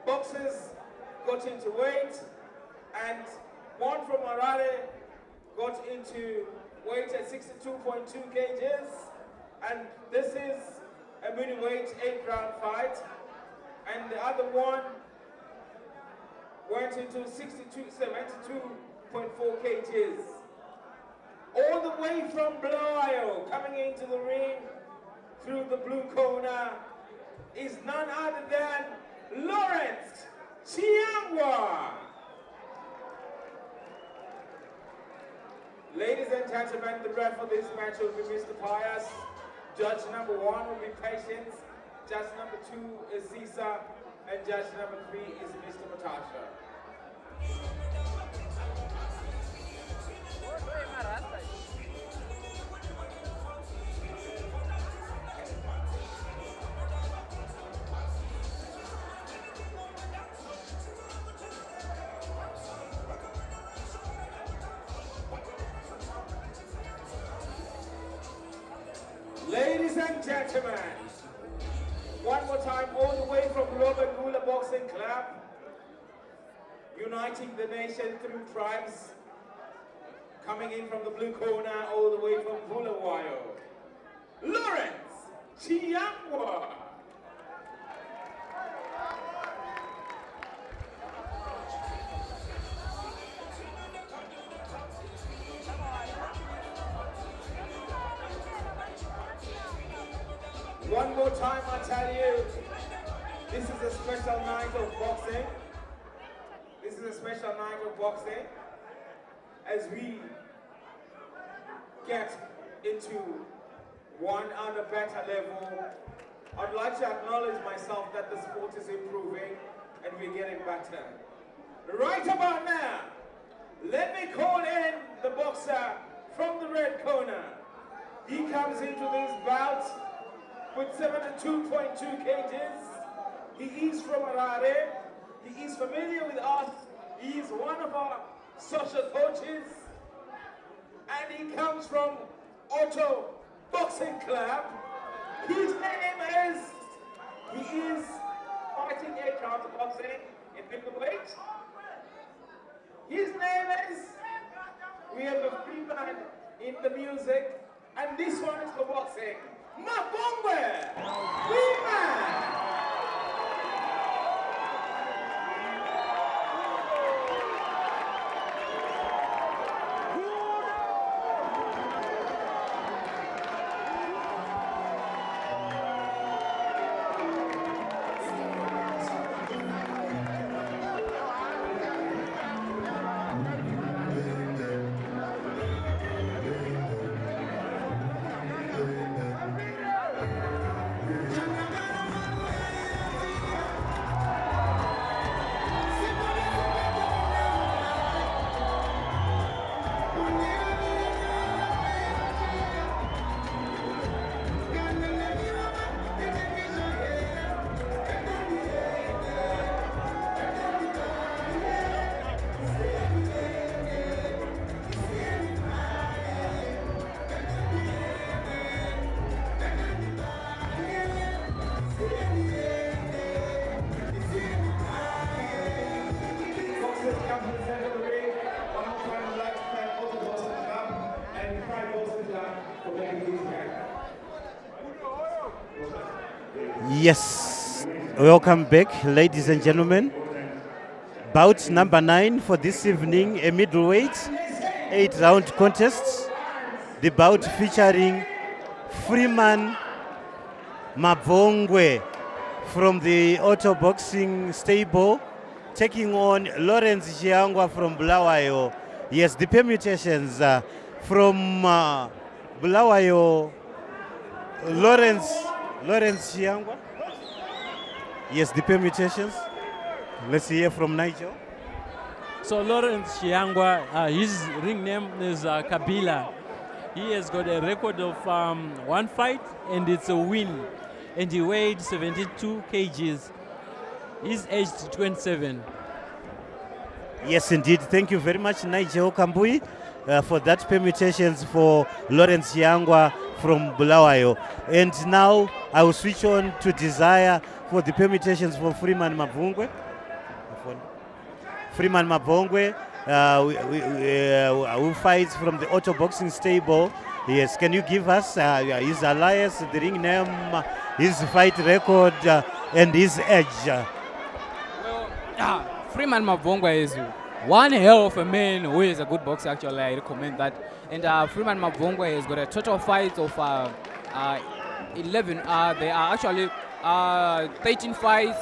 boxers got into weight, and one from Harare got into weight at 62.2 kgs, and this is a middleweight 8-round fight, and the other one went into 72.4 kgs. All the way from Bulawayo, coming into the ring through the blue corner, is none other than Lawrence Chiyangwa. Ladies and gentlemen, the ref for this match will be Mr. Pius. Judge number 1 will be Patience. Judge number 2 is Zisa. And judge number 3 is Mr. Matasha. Ladies and gentlemen, one more time, all the way from Robert Gula Boxing Club, uniting the nation through tribes, coming in from the blue corner, all the way from Bulawayo, Lawrence Chiyangwa. One more time, I tell you, this is a special night of boxing. This is a special night of boxing as we get into one other better level. I'd like to acknowledge myself that the sport is improving and we're getting better. Right about now, let me call in the boxer from the red corner. He comes into this bout with 72.2 kgs. He is from Harare. He is familiar with us. He is one of our social coaches. And he comes from Auto Boxing Club. His name is, he is fighting 8 rounds of boxing in middleweight. His name is, we have a Freeman in the music, and this one is for boxing. Mabvongwe! Freeman! Yes, welcome back, ladies and gentlemen. Bout number 9 for this evening, a middleweight 8-round contest. The bout featuring Freeman Mabvongwe from the Auto Boxing stable, taking on Lawrence Chiyangwa from Bulawayo. Yes, the permutations from Bulawayo, Lawrence Chiyangwa. Yes, the permutations. Let's hear from Nigel. So Lawrence Chiyangwa, his ring name is Kabila. He has got a record of 1 fight and it's a win. And he weighed 72 kgs. He's aged 27. Yes, indeed. Thank you very much, Nigel Kambui, for that permutations for Lawrence Chiyangwa from Bulawayo. And now I will switch on to Desire for the permutations for Freeman Mabvongwe. microphone. Freeman Mabvongwe, who fights from the auto boxing stable. Yes, can you give us his alias, the ring name, his fight record, and his age? Well, Freeman Mabvongwe is one hell of a man who is a good boxer, actually. I recommend that. And Freeman Mabvongwe has got a total fight of 11. They are actually 13 fights,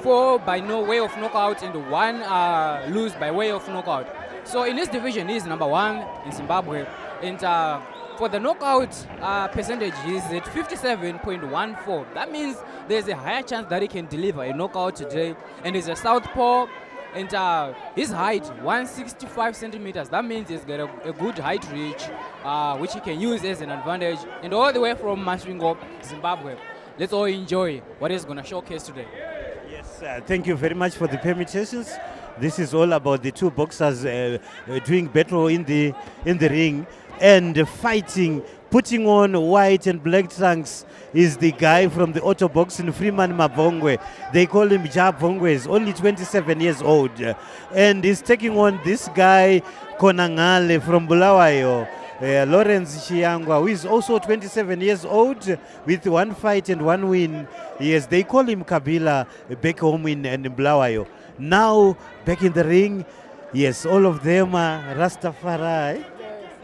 4 by no way of knockout, and 1 lose by way of knockout. So in this division, he is number 1 in Zimbabwe. And for the knockout percentage, he is at 57.14. That means there's a higher chance that he can deliver a knockout today. And he's a southpaw. And his height, 165 centimeters. That means he's got a good height reach, which he can use as an advantage. And all the way from Mabvongwe, Zimbabwe. Let's all enjoy what he's going to showcase today. Yes, thank you very much for the permutations. This is all about the two boxers doing battle in the ring and fighting. Putting on white and black trunks is the guy from the auto boxing, Freeman Mabvongwe. They call him Mabvongwe. He's only 27 years old. And he's taking on this guy, Konangale from Bulawayo, Lawrence Chiyangwa, who is also 27 years old with 1 fight and 1 win. Yes, they call him Kabila back home in Bulawayo. Now, back in the ring, yes, all of them are Rastafari.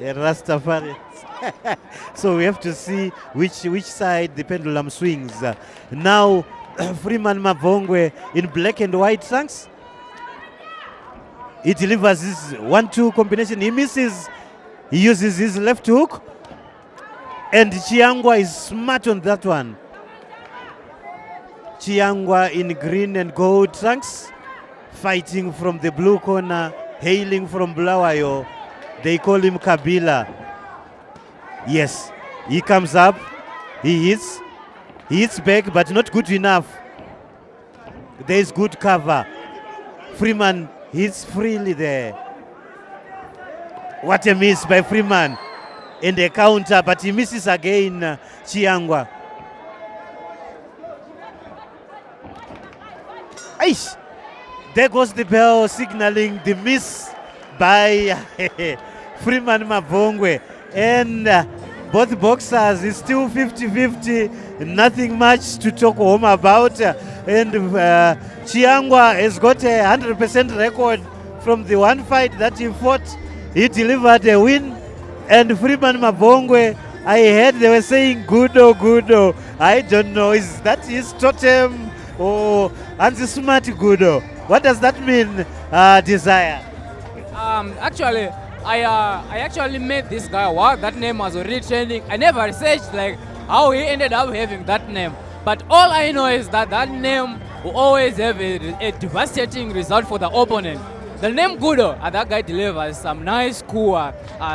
Rastafari. So we have to see which side the pendulum swings. Now, Freeman Mabvongwe in black and white trunks. He delivers his 1-2 combination. He misses. He uses his left hook. And Chiyangwa is smart on that one. Chiyangwa in green and gold trunks, fighting from the blue corner, hailing from Bulawayo. They call him Kabila. Yes, he comes up, he hits back, but not good enough. There is good cover. Freeman hits freely there. What a miss by Freeman. In the counter, but he misses again, Chiyangwa. Aish! There goes the bell signaling the miss by Freeman Mabvongwe. And both boxers is still 50-50, nothing much to talk home about. And Chiyangwa has got a 100% record from the 1 fight that he fought. He delivered a win. And Freeman Mabvongwe, I heard they were saying Gudo. I don't know, is that his totem or anti-smart Gudo? What does that mean, Desire? Actually, I actually met this guy while that name was already trending. I never researched like how he ended up having that name. But all I know is that that name will always have a devastating result for the opponent. The name Gudo, that guy delivers some nice, cool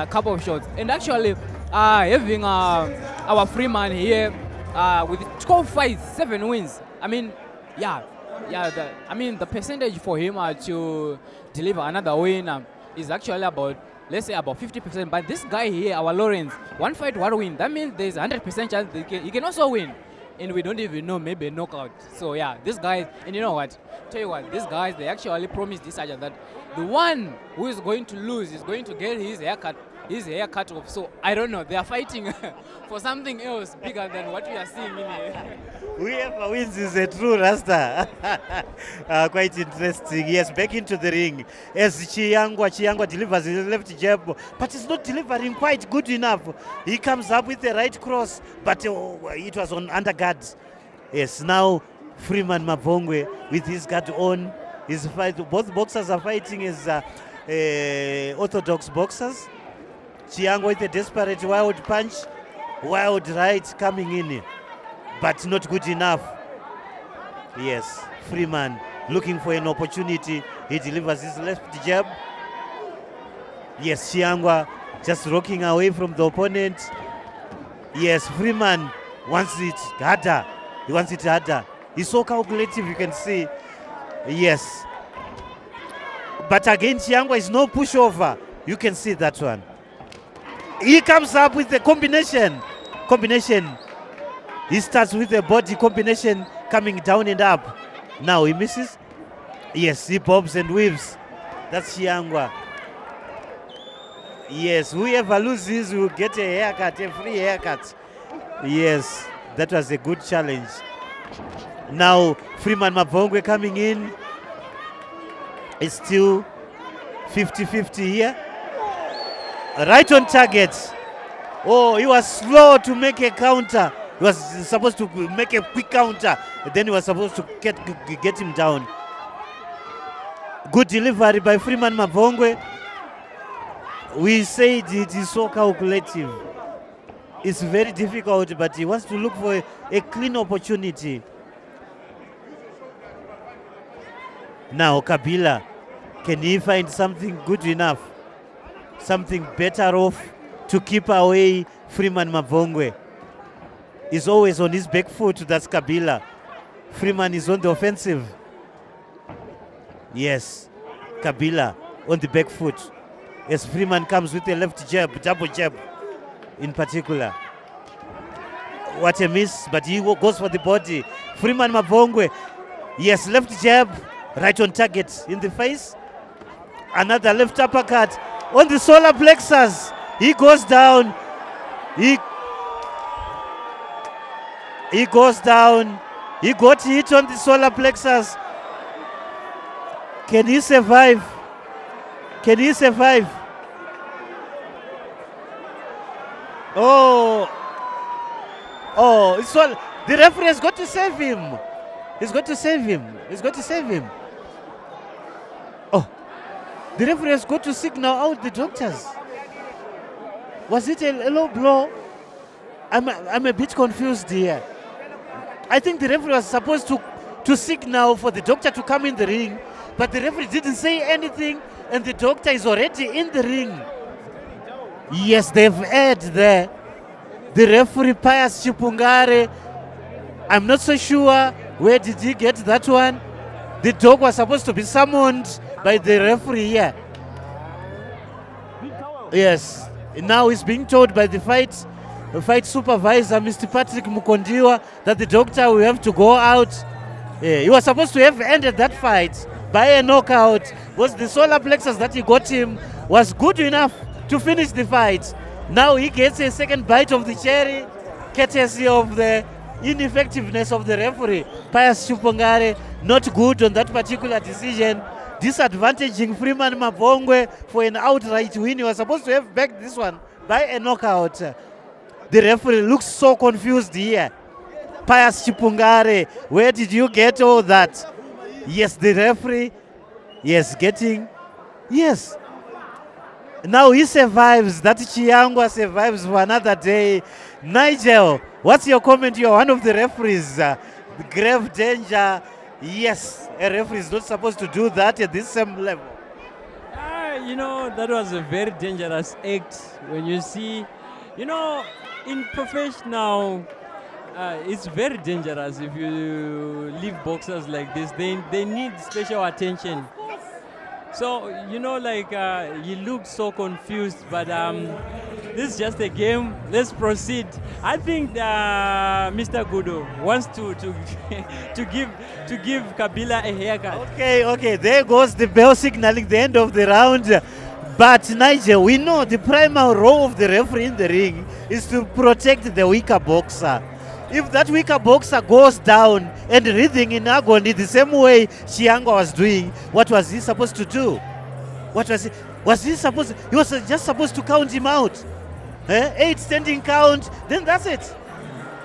couple of shots. And actually, having our Freeman here with 12 fights, 7 wins. I mean, the percentage for him to deliver another win is actually about, let's say, about 50%. But this guy here, our Lawrence, 1 fight, 1 win. That means there's 100% chance he can also win. And we don't even know, maybe a knockout. So yeah, this guy, and you know what? Tell you what, these guys, they actually promised this agent that the one who is going to lose is going to get his hair cut off. So I don't know, they are fighting for something else bigger than what we are seeing in here. Whoever wins is a true Rasta. Quite interesting. Yes, back into the ring. As Chiyangwa delivers his left jab, but he's not delivering quite good enough. He comes up with the right cross, but it was on underguard. Yes, now Freeman Mabvongwe with his guard on. Both boxers are fighting as orthodox boxers. Chiyangwa with a desperate wild punch, wild right coming in, but not good enough. Yes, Freeman looking for an opportunity. He delivers his left jab. Yes, Chiyangwa just rocking away from the opponent. Yes, Freeman wants it harder. He wants it harder. He's so calculative, you can see. Yes. But again, Chiyangwa is no pushover. You can see that one. He comes up with a combination. He starts with a body combination coming down and up. Now he misses. Yes, he bobs and weaves. That's Chiyangwa. Yes, whoever loses will get a haircut, a free haircut. Yes, that was a good challenge. Now, Freeman Mabvongwe coming in. It's still 50-50 here. Right on target. Oh, he was slow to make a counter. He was supposed to make a quick counter. Then he was supposed to get him down. Good delivery by Freeman Mabvongwe. We said it is so calculative. It's very difficult, but he wants to look for a clean opportunity. Now Kabila, can he find something good enough? Something better off to keep away Freeman Mabvongwe? He's always on his back foot, that's Kabila. Freeman is on the offensive. Yes, Kabila on the back foot. As Freeman comes with a left jab, double jab in particular. What a miss, but he goes for the body. Freeman Mabvongwe, yes, left jab, right on target in the face. Another left uppercut on the solar plexus. He goes down. He goes down. He got hit on the solar plexus. Can he survive? Can he survive? Oh, it's all. The referee has got to save him. He's got to save him. He's got to save him. Oh, the referee has got to signal out the doctors. Was it a low blow? I'm a bit confused here. I think the referee was supposed to signal for the doctor to come in the ring, but the referee didn't say anything, and the doctor is already in the ring. Yes, they've aired there. The referee, Pius Chipungare, I'm not so sure where did he get that one. The dog was supposed to be summoned by the referee here. Yes, now he's being told by the fight supervisor, Mr. Patrick Mukondiwa, that the doctor will have to go out. He was supposed to have ended that fight by a knockout. Was the solar plexus that he got him was good enough to finish the fight. Now he gets a second bite of the cherry, courtesy of the ineffectiveness of the referee. Pius Chupongare, not good on that particular decision, disadvantaging Freeman Mabvongwe for an outright win. He was supposed to have backed this one by a knockout. The referee looks so confused here. Pius Chipungare, where did you get all that? Yes, the referee, yes, getting, yes. Now he survives, that Chiyangwa survives for another day. Nigel, what's your comment? You're one of the referees. Grave danger. Yes, a referee is not supposed to do that at this same level. That was a very dangerous act. When you see, in professional, it's very dangerous if you leave boxers like this. They need special attention. So, he looked so confused, but this is just a game. Let's proceed. I think Mr. Gudo wants to give Kabila a haircut. Okay, there goes the bell signaling the end of the round. But Nigel, we know the primary role of the referee in the ring is to protect the weaker boxer. If that weaker boxer goes down and writhing in agony the same way Chiyangwa was doing, what was he supposed to do? What was he? He was just supposed to count him out. 8 standing count, then that's it.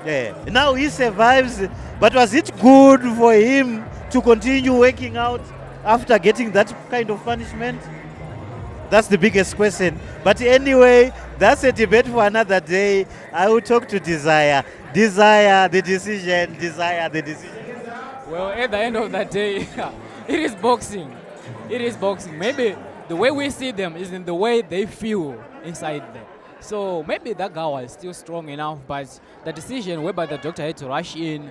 Yeah. Now he survives, but was it good for him to continue working out after getting that kind of punishment? That's the biggest question. But anyway, that's a debate for another day. I will talk to Desire. Desire the decision. Well, at the end of the day, it is boxing. Maybe the way we see them is in the way they feel inside them. So maybe that guy was still strong enough, but the decision whereby the doctor had to rush in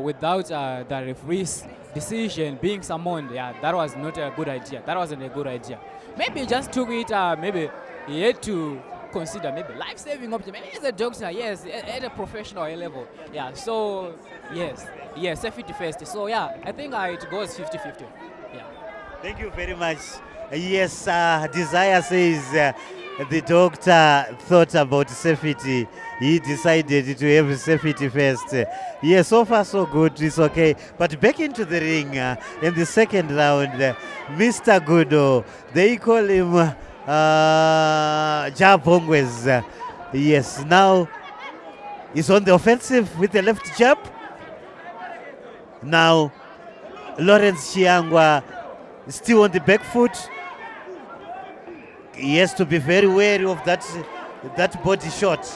without the referee's decision being summoned, that was not a good idea. That wasn't a good idea. Maybe he just took it, maybe he had to consider maybe life-saving option. Maybe he's a doctor, yes, at a professional level. Yeah, so yes, safety first. So I think it goes 50-50. Yeah. Thank you very much. Yes, Desire says the doctor thought about safety. He decided to have safety first. Yes, so far so good. It's okay. But back into the ring in the second round, Mr. Gudo, they call him Mabvongwe. Yes, now he's on the offensive with the left jab. Now Lawrence Chiyangwa still on the back foot. He has to be very wary of that body shot.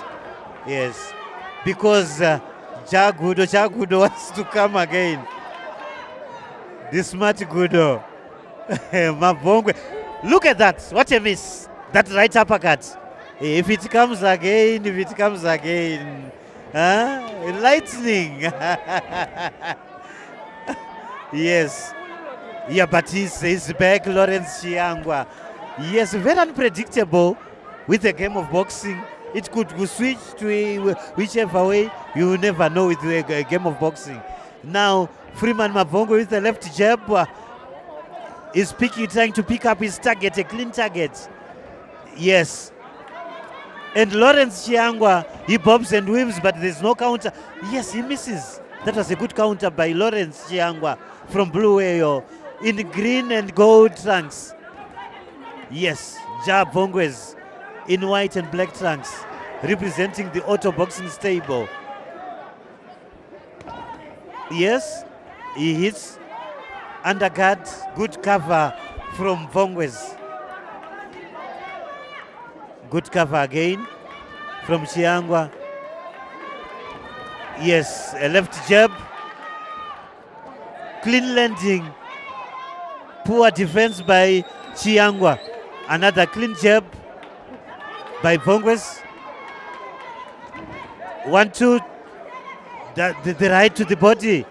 Yes, because Jagudo wants to come again. The smart Gudo. Mabvongwe. Look at that. What a miss. That right uppercut. If it comes again. Lightning. Yes. Yeah, but he's back, Lawrence Chiyangwa. Yes, very unpredictable with the game of boxing. It could switch to whichever way. You will never know with the game of boxing. Now, Freeman Mabvongwe with the left jab is trying to pick up his target, a clean target. Yes. And Lawrence Chiyangwa, he bobs and weaves, but there's no counter. Yes, he misses. That was a good counter by Lawrence Chiyangwa from Blue Whale in green and gold trunks. Yes, Mabvongwe's in white and black trunks, representing the auto boxing stable. Yes, he hits underguard, good cover from Mabvongwe's. Good cover again from Chiyangwa. Yes, a left jab. Clean landing. Poor defense by Chiyangwa. Another clean jab by Mabvongwe. 1-2. The right to the body.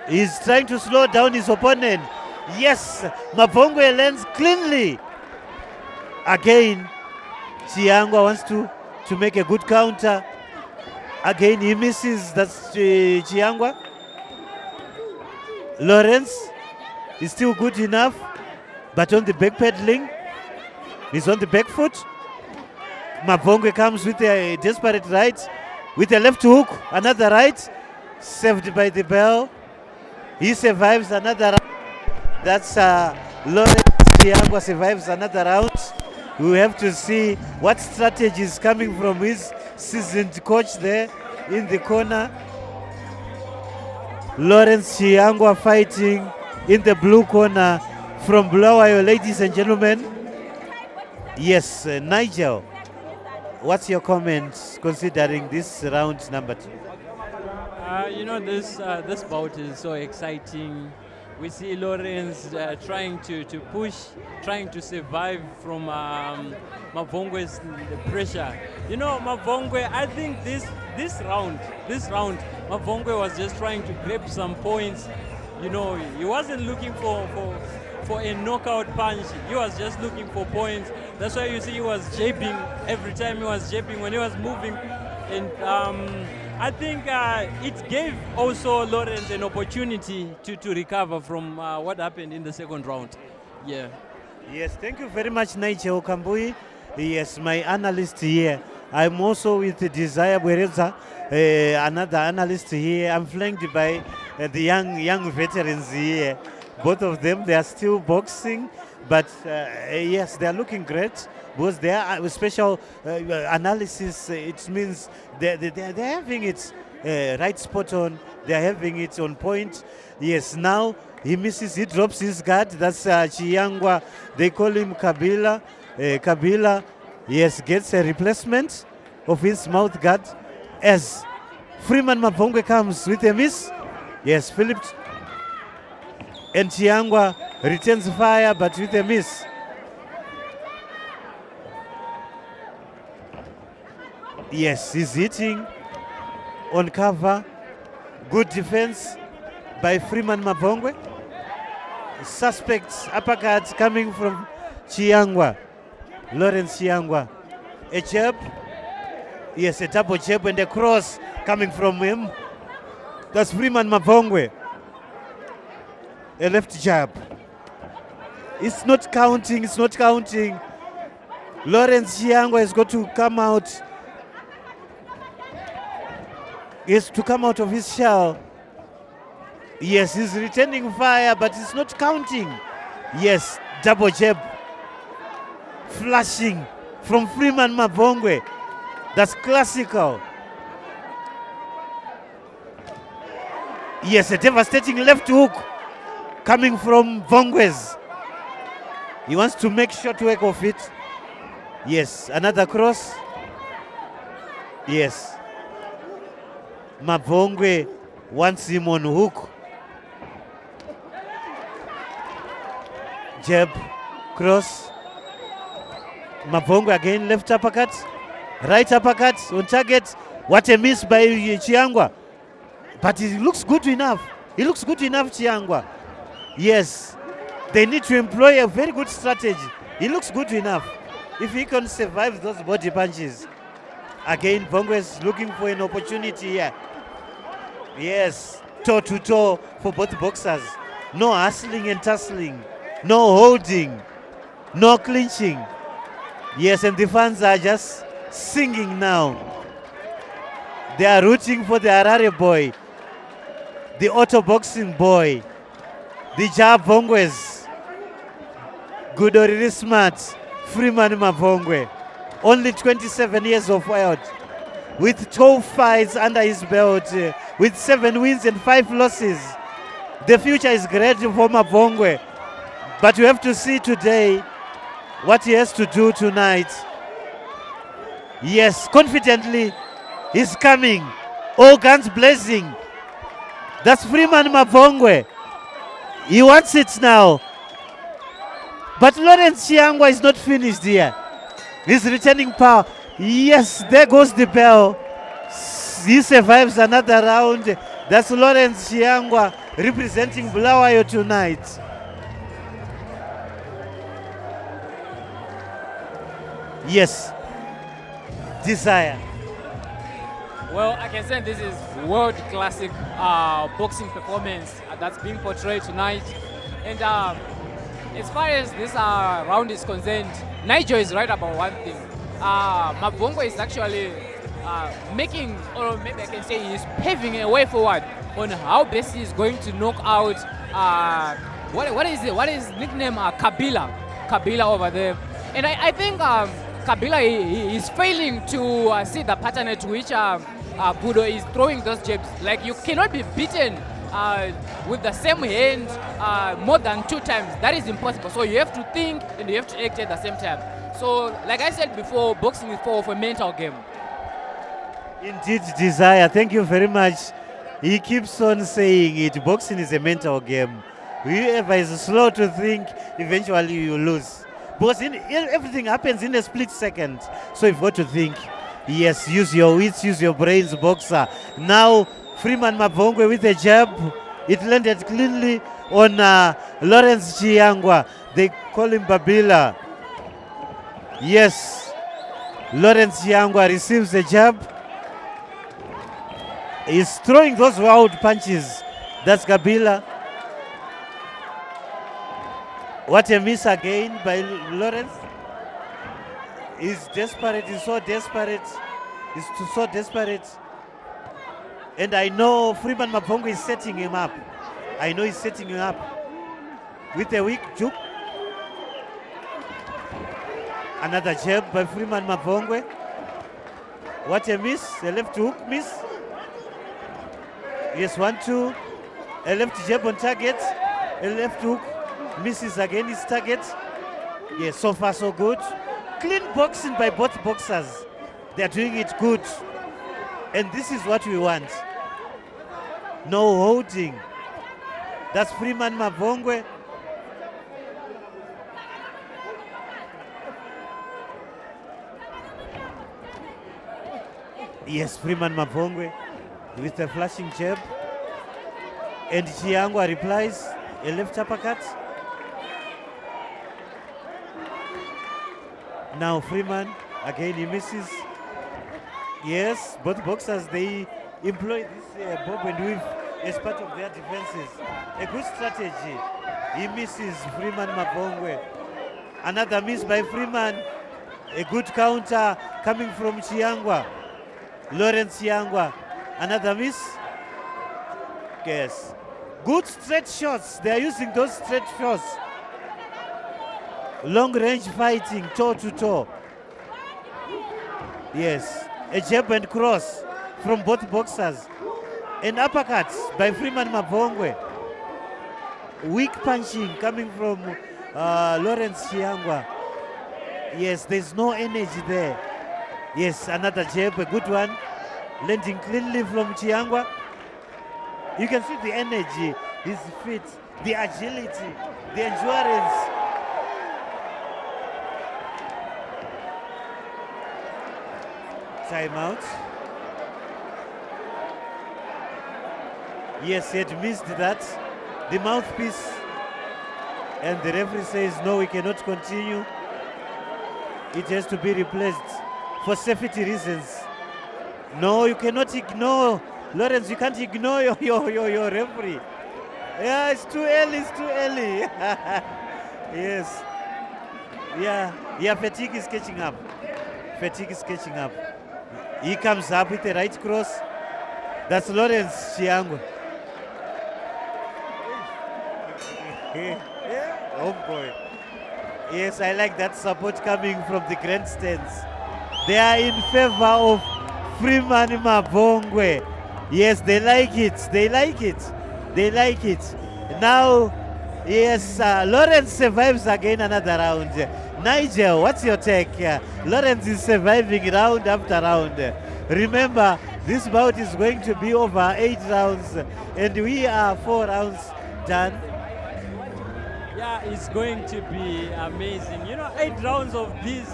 He's trying to slow down his opponent. Yes, Mabvongwe lands cleanly. Again, Chiyangwa wants to make a good counter. Again, he misses. That's Chiyangwa. Lawrence is still good enough, but on the back pedaling, he's on the back foot. Mabvongwe comes with a desperate right, with a left hook, another right, saved by the bell. He survives another round. That's Lawrence Chiyangwa survives another round. We have to see what strategy is coming from his seasoned coach there in the corner. Lawrence Chiyangwa fighting in the blue corner from Bulawayo, ladies and gentlemen. Yes, Nigel, what's your comments considering this round number 2? This bout is so exciting. We see Lawrence trying to push, trying to survive from Mabvongwe's pressure. Mabvongwe, I think this round, Mabvongwe was just trying to grab some points. He wasn't looking for a knockout punch. He was just looking for points. That's why you see he was jabbing every time he was jabbing when he was moving. And I think it gave also Lawrence an opportunity to recover from what happened in the second round. Yeah. Yes, thank you very much, Nigel Kambui. Yes, my analyst here. I'm also with Desire Bwereza, another analyst here. I'm flanked by the young veterans here. Both of them, they are still boxing, but yes, they are looking great. Because their special analysis, it means they're having it right spot on. They're having it on point. Yes, now he misses, he drops his guard. That's Chiyangwa. They call him Kabila. Kabila, yes, gets a replacement of his mouth guard as Freeman Mabvongwe comes with a miss. Yes, flipped. And Chiyangwa returns fire, but with a miss. Yes, he's hitting on cover. Good defense by Freeman Mabvongwe. Suspects uppercuts coming from Chiyangwa. Lawrence Chiyangwa. A jab. Yes, a double jab and a cross coming from him. That's Freeman Mabvongwe. A left jab. It's not counting, it's not counting. Lawrence Chiyangwa has got to come out. He has to come out of his shell. Yes, he's returning fire, but it's not counting. Yes, double jab. Flashing from Freeman Mabvongwe. That's classical. Yes, a devastating left hook coming from Vongwes. He wants to make short work of it. Yes, another cross. Yes. Mabvongwe wants him on hook. Jab, cross. Mabvongwe again, left uppercut. Right uppercut on target. What a miss by Chiyangwa. But he looks good enough. He looks good enough, Chiyangwa. Yes. They need to employ a very good strategy. He looks good enough. If he can survive those body punches. Again, Vongwe is looking for an opportunity here. Yes. Toe to toe for both boxers. No hustling and tussling. No holding. No clinching. Yes, and the fans are just singing now. They are rooting for the Harare boy. The auto boxing boy. The Jab Vongwes. Good or really smart. Freeman Mabvongwe. Only 27 years of age. With 12 fights under his belt. With 7 wins and 5 losses. The future is great for Mabvongwe. But you have to see today what he has to do tonight. Yes, confidently, he's coming. All guns blazing. That's Freeman Mabvongwe. He wants it now. But Lawrence Chiyangwa is not finished here. He's returning power. Yes, there goes the bell. He survives another round. That's Lawrence Chiyangwa representing Bulawayo tonight. Yes. Desire. Well, I can say this is world classic boxing performance that's being portrayed tonight. And as far as this round is concerned, Nigel is right about one thing. Mabvongwe is actually making, or maybe I can say he's paving a way forward on how best he is going to knock out, what is it? What is nickname? Kabila over there. And I think Kabila he is failing to see the pattern at which Budo is throwing those jabs. Like, you cannot be beaten with the same hand more than 2 times. That is impossible. So you have to think and you have to act at the same time. So, like I said before, boxing is for a mental game. Indeed, Desire. Thank you very much. He keeps on saying it. Boxing is a mental game. Whoever is slow to think, eventually you lose. Because everything happens in a split second. So you've got to think. Yes, use your wits, use your brains, boxer. Now, Freeman Mabvongwe with a jab. It landed cleanly on Lawrence Chiyangwa. They call him Babila. Yes, Lawrence Chiyangwa receives the jab. He's throwing those wild punches. That's Kabila. What a miss again by Lawrence. He's desperate, he's so desperate. He's so desperate. And I know Freeman Mabvongwe is setting him up. I know he's setting him up. With a weak juke. Another jab by Freeman Mabvongwe. What a miss, a left hook miss. Yes, 1-2. A left jab on target. A left hook misses again his target. Yes, so far so good. Clean boxing by both boxers. They're doing it good. And this is what we want. No holding. That's Freeman Mabvongwe. Yes, Freeman Mabvongwe with a flashing jab. And Chiyangwa replies, a left uppercut. Now Freeman, again he misses. Yes, both boxers, they employ this bob and weave as part of their defenses. A good strategy. He misses Freeman Mabvongwe. Another miss by Freeman. A good counter coming from Chiyangwa. Lawrence Chiyangwa. Another miss. Yes. Good straight shots. They are using those straight shots. Long range fighting, toe to toe. Yes. A jab and cross from both boxers. An uppercut by Freeman Mabvongwe. Weak punching coming from Lawrence Chiyangwa. Yes, there's no energy there. Yes, another jab, a good one. Landing cleanly from Chiyangwa. You can see the energy, his feet, the agility, the endurance. Time out. Yes, he had missed that. The mouthpiece. And the referee says, no, we cannot continue. It has to be replaced for safety reasons. No, you cannot ignore. Lawrence, you can't ignore your referee. Yeah, it's too early, it's too early. Yes. Yeah, fatigue is catching up. Fatigue is catching up. He comes up with the right cross. That's Lawrence Chiyangwa. Oh boy. Yes, I like that support coming from the grandstands. They are in favor of Freeman Mabvongwe. Yes, they like it. They like it. They like it. Now, yes, Lawrence survives again another round. Nigel, what's your take? Lawrence is surviving round after round. Remember, this bout is going to be over 8 rounds, and we are 4 rounds done. Yeah, it's going to be amazing. 8 rounds of this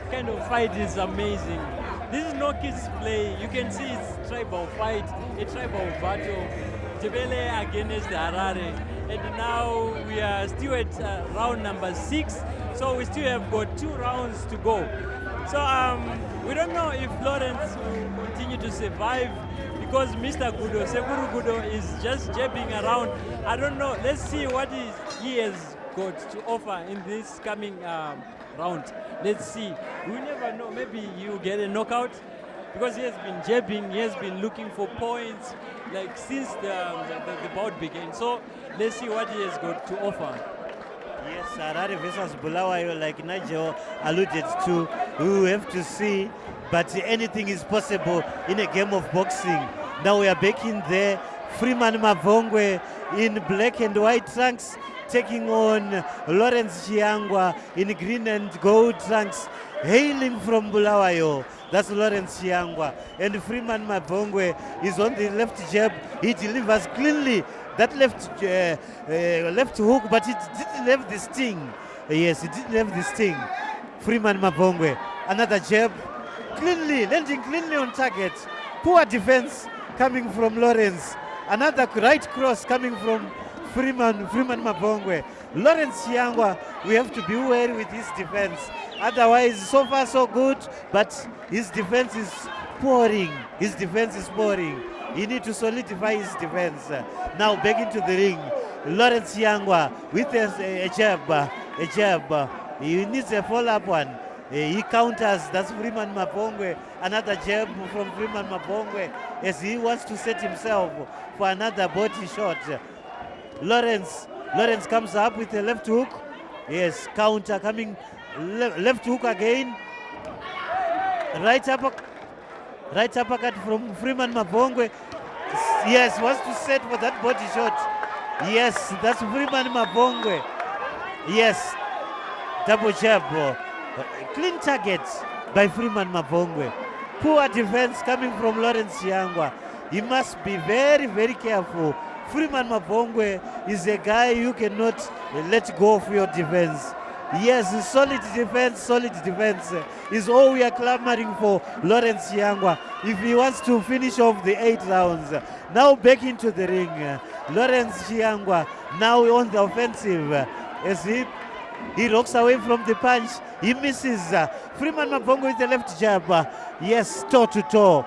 kind of fight is amazing. This is no kids play. You can see it's tribal fight, a tribal battle. Jebele against Harare. And now we are still at round number 6. So we still have got 2 rounds to go. So we don't know if Lawrence will continue to survive because Mr. Gudo, Sekuru Gudo, is just jabbing around. I don't know. Let's see what he has got to offer in this coming round. Let's see. We never know. Maybe you get a knockout because he has been jabbing. He has been looking for points like since the bout began. So let's see what he has got to offer. Yes, Harare versus Bulawayo, like Nigel alluded to, we will have to see, but anything is possible in a game of boxing. Now we are back in there. Freeman Mabvongwe in black and white trunks, taking on Lawrence Chiyangwa in green and gold trunks, hailing from Bulawayo. That's Lawrence Chiyangwa. And Freeman Mabvongwe is on the left jab. He delivers cleanly. That left hook, but it didn't have the sting. Yes, it didn't have the sting. Freeman Mabvongwe. Another jab. Cleanly, landing cleanly on target. Poor defense coming from Lawrence. Another right cross coming from Freeman Mabvongwe. Lawrence Chiyangwa, we have to be wary with his defense. Otherwise, so far so good, but his defense is pouring. His defense is pouring. He needs to solidify his defense. Now back into the ring. Lawrence Chiyangwa with a jab. He needs a follow-up one. He counters. That's Freeman Mabvongwe. Another jab from Freeman Mabvongwe as he wants to set himself for another body shot. Lawrence comes up with a left hook. Yes, counter coming. Left hook again. Right uppercut from Freeman Mabvongwe. Yes, wants to set for that body shot. Yes, that's Freeman Mabvongwe. Yes, double jab. Clean target by Freeman Mabvongwe. Poor defense coming from Lawrence Chiyangwa. He must be very, very careful. Freeman Mabvongwe is a guy you cannot let go of your defense. Yes, solid defense is all we are clamoring for Lawrence Chiyangwa if he wants to finish off the 8 rounds. Now back into the ring. Lawrence Chiyangwa now on the offensive as he rocks away from the punch. He misses. Freeman Mabvongwe with the left jab. Yes, toe to toe.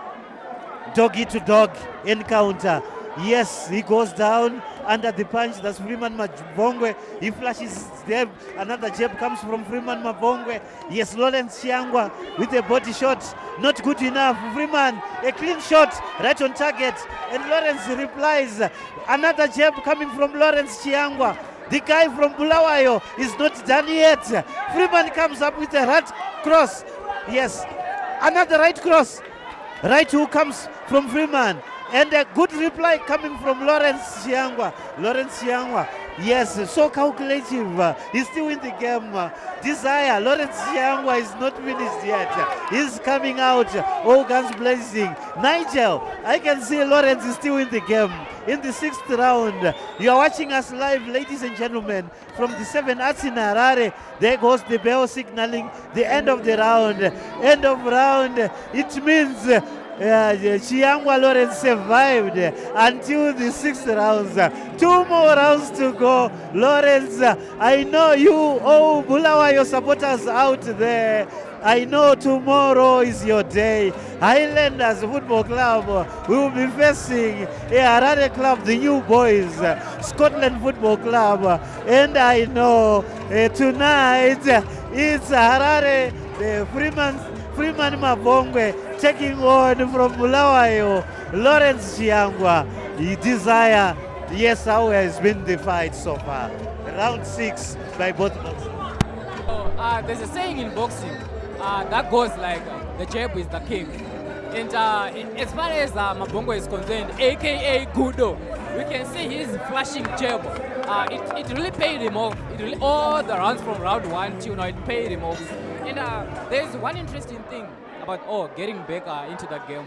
Doggy to dog encounter. Yes, he goes down under the punch. That's Freeman Mabvongwe. He flashes there. Another jab comes from Freeman Mabvongwe. Yes, Lawrence Chiyangwa with a body shot. Not good enough. Freeman, a clean shot right on target. And Lawrence replies. Another jab coming from Lawrence Chiyangwa. The guy from Bulawayo is not done yet. Freeman comes up with a right cross. Yes, another right cross. Right hook comes from Freeman. And a good reply coming from Lawrence Chiyangwa. Lawrence Chiyangwa, yes, so calculative. He's still in the game. Desire, Lawrence Chiyangwa is not finished yet. He's coming out, all guns blazing. Nigel, I can see Lawrence is still in the game. In the 6th round, you are watching us live, ladies and gentlemen, from the 7 Arts in Harare. There goes the bell signaling the end of the round. End of round, it means Chiyangwa Lawrence survived until the 6th rounds. 2 more rounds to go. Lawrence, I know you, Bulawayo supporters out there. I know tomorrow is your day. Highlanders Football Club will be facing Harare Club, the new boys, Scotland Football Club. And I know tonight it's Harare, Freeman Mabvongwe taking on from Bulawayo, Lawrence Chiyangwa. Desire, yes, how has been the fight so far? Round 6 by both boxers. There's a saying in boxing that goes like, the jab is the king. And as far as Mabvongwe is concerned, aka Gudo, we can see his flashing jab. It really paid him off. All the rounds from round 1 till now, it paid him off. And there's one interesting thing about getting back into the game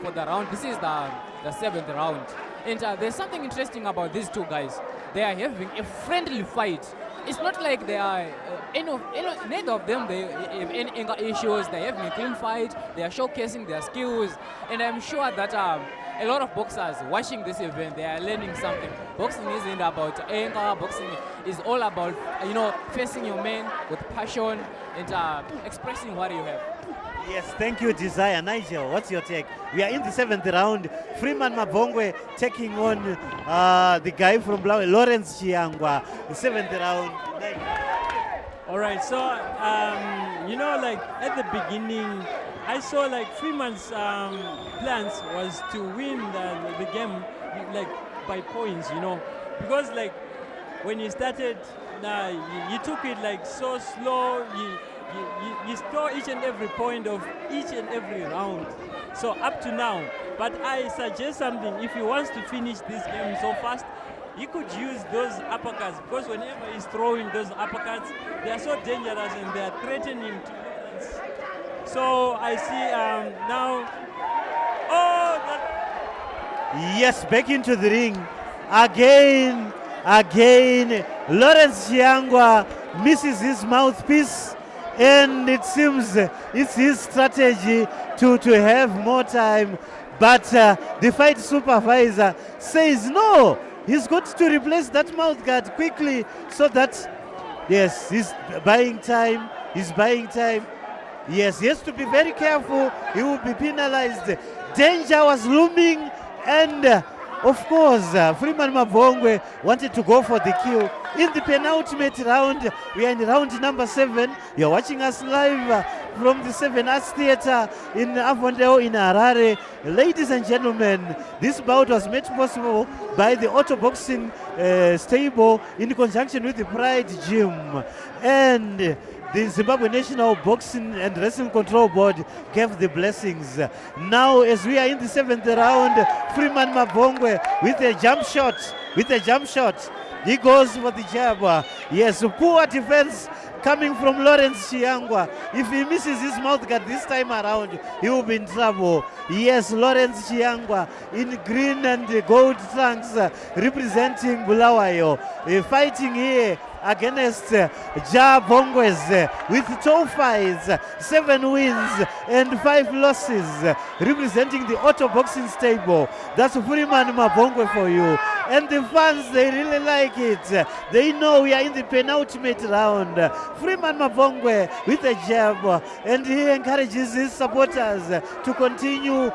for the round. This is the 7th round. And there's something interesting about these two guys. They are having a friendly fight. It's not like they are, neither of them they have any anger issues. They're having a clean fight. They are showcasing their skills. And I'm sure that a lot of boxers watching this event, they are learning something. Boxing isn't about anger. Boxing is all about, facing your man with passion and expressing what you have. Yes, thank you, Desire. Nigel, what's your take? We are in the 7th round. Freeman Mabvongwe taking on the guy from Bulawayo, Lawrence Chiyangwa. The 7th round. All right, so, like at the beginning, I saw like Freeman's plans was to win the game like by points, because like when he started, you took it like so slow. You store each and every point of each and every round. So up to now, but I suggest something. If he wants to finish this game so fast, he could use those uppercuts, because whenever he's throwing those uppercuts, they are so dangerous and they are threatening to balance. So I see now. Yes, back into the ring again. Lawrence Chiyangwa misses his mouthpiece. And it seems it's his strategy to have more time. But the fight supervisor says no, he's got to replace that mouth guard quickly so that, yes, he's buying time. Yes, he has to be very careful. He will be penalized. Danger was looming, and of course, Freeman Mabvongwe wanted to go for the kill. In the penultimate round, we are in round number 7. You're watching us live from the 7 Arts Theatre in Mabvongwe in Harare. Ladies and gentlemen, this bout was made possible by the Auto Boxing stable in conjunction with the Pride Gym. And the Zimbabwe National Boxing and Wrestling Control Board gave the blessings. Now, as we are in the 7th round, Freeman Mabvongwe with a jump shot. He goes for the jab. Yes, poor defense coming from Lawrence Chiyangwa. If he misses his mouth guard this time around, he will be in trouble. Yes, Lawrence Chiyangwa in green and gold trunks representing Bulawayo. Fighting here against Mabvongwe with 12 fights, 7 wins and 5 losses, representing the Auto Boxing stable. That's Freeman Mabvongwe for you. And the fans, they really like it. They know we are in the penultimate round. Freeman Mabvongwe with a jab, and he encourages his supporters to continue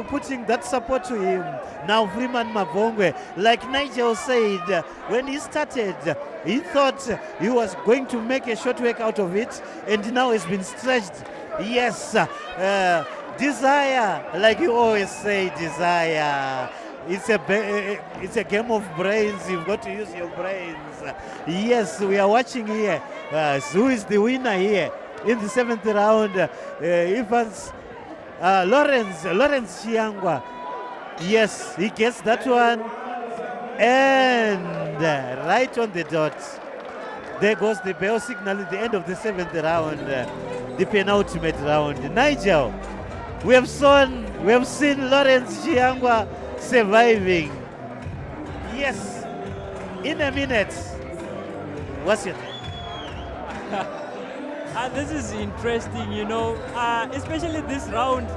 putting that support to him. Now Freeman Mabvongwe, like Nigel said, when he started, he thought he was going to make a short work out of it, and now it's been stretched. Yes, desire, like you always say, desire. It's a game of brains. You've got to use your brains. Yes, we are watching here. Who is the winner here in the 7th round? Evans, Lawrence Chiyangwa. Yes, he gets that one. And right on the dot. There goes the bell signal at the end of the 7th round, the penultimate round. Nigel, we have seen Lawrence Chiyangwa surviving. Yes, in a minute. What's your name? This is interesting, you know, especially this round.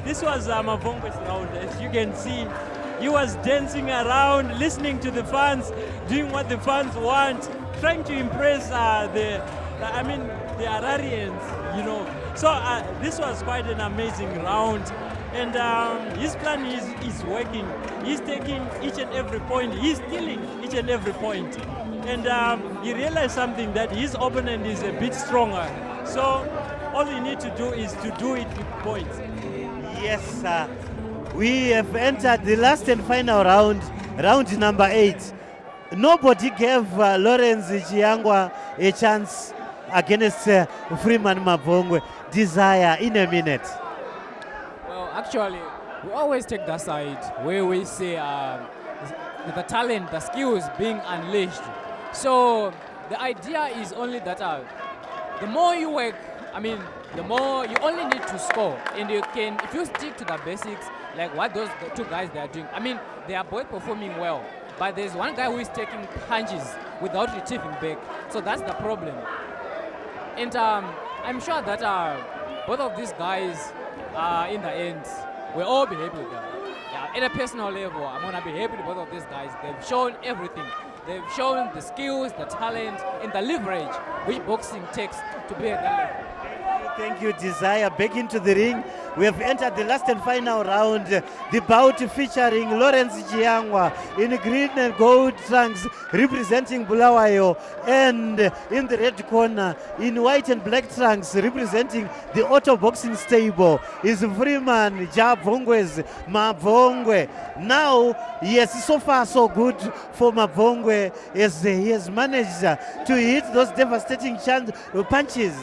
This was Mabvongwe's round. As you can see, he was dancing around, listening to the fans, doing what the fans want, trying to impress the Hararians, you know. So this was quite an amazing round. And his plan is working. He's taking each and every point. He's stealing each and every point. And he realized something, that his opponent is a bit stronger. So all you need to do is to do it with points. Yes, we have entered the last and final round, round number 8. Nobody gave Lawrence Chiyangwa a chance against Freeman Mabvongwe. Desire in a minute. Well, actually, we always take that side where we say the talent, the skills being unleashed. So the idea is only that the more you work, the more you only need to score, and you can, if you stick to the basics, like what those two guys they are doing. They are both performing well, but there's one guy who is taking punches without retrieving back. So that's the problem. And I'm sure that both of these guys, in the end, will all be happy with them. Yeah, at a personal level, I'm gonna be happy with both of these guys. They've shown everything. They've shown the skills, the talent, and the leverage which boxing takes to be at that level. Thank you, Desire. Back into the ring. We have entered the last and final round. The bout featuring Lawrence Chiyangwa in green and gold trunks representing Bulawayo, and in the red corner in white and black trunks representing the Auto Boxing Stable is Freeman Mabvongwe. Now, yes, so far so good for Mabvongwe, as he has managed to hit those devastating punches,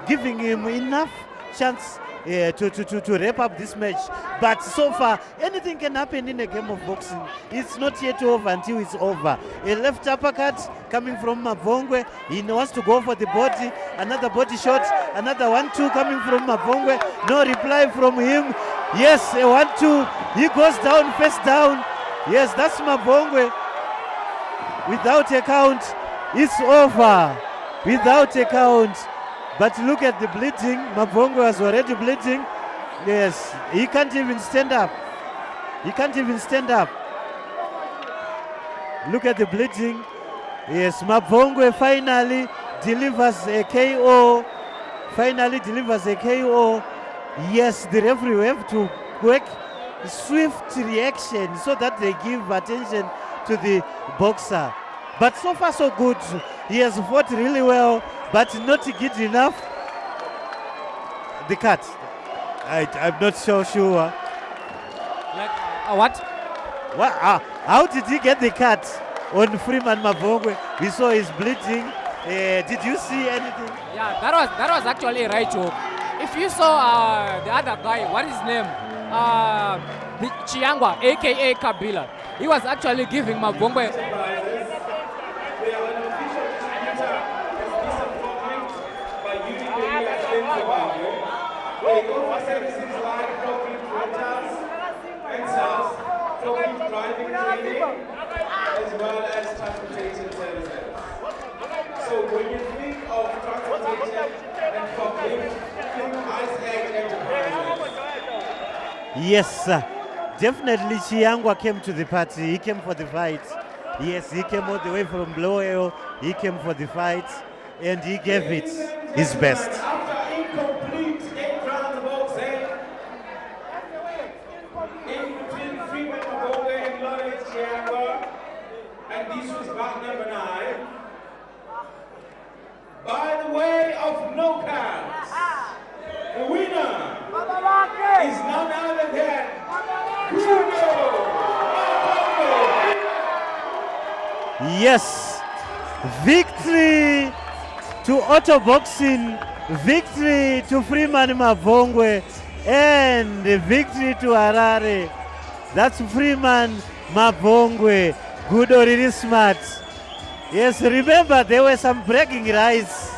giving him enough chance to wrap up this match. But so far, anything can happen in a game of boxing. It's not yet over until it's over. A left uppercut coming from Mabvongwe. He wants to go for the body. Another body shot. Another 1-2 coming from Mabvongwe. No reply from him. Yes, a 1-2. He goes down, face down. Yes, that's Mabvongwe. Without a count, it's over. Without a count. But look at the bleeding. Mabvongwe was already bleeding. Yes, he can't even stand up. He can't even stand up. Look at the bleeding. Yes, Mabvongwe finally delivers a KO. Finally delivers a KO. Yes, the referee will have to work swift reaction so that they give attention to the boxer. But so far so good. He has fought really well, but not good enough. The cut. I'm not so sure. Like, what? How did he get the cut on Freeman Mabvongwe? We saw his bleeding. Did you see anything? Yeah, that was actually a right hook. If you saw the other guy, what is his name? The Chiyangwa, aka Kabila. He was actually giving Mabvongwe. As well as transportation services. So when you think of transportation and public, think Ice Age Enterprises. Yes, Definitely Chiyangwa came to the party. He came for the fight. Yes, he came all the way from Blowell. He came for the fight, and he gave it his best. After incomplete 8 rounds of boxing, in between Freeman, Mabvongwe, and Chiyangwa, and this was bout number 9. By the way of knockout, the winner is none other than Yes, victory to auto boxing, victory to Freeman Mabvongwe, and victory to Harare. That's Freeman Mabvongwe. Good or really smart. Yes, remember there were some bragging rights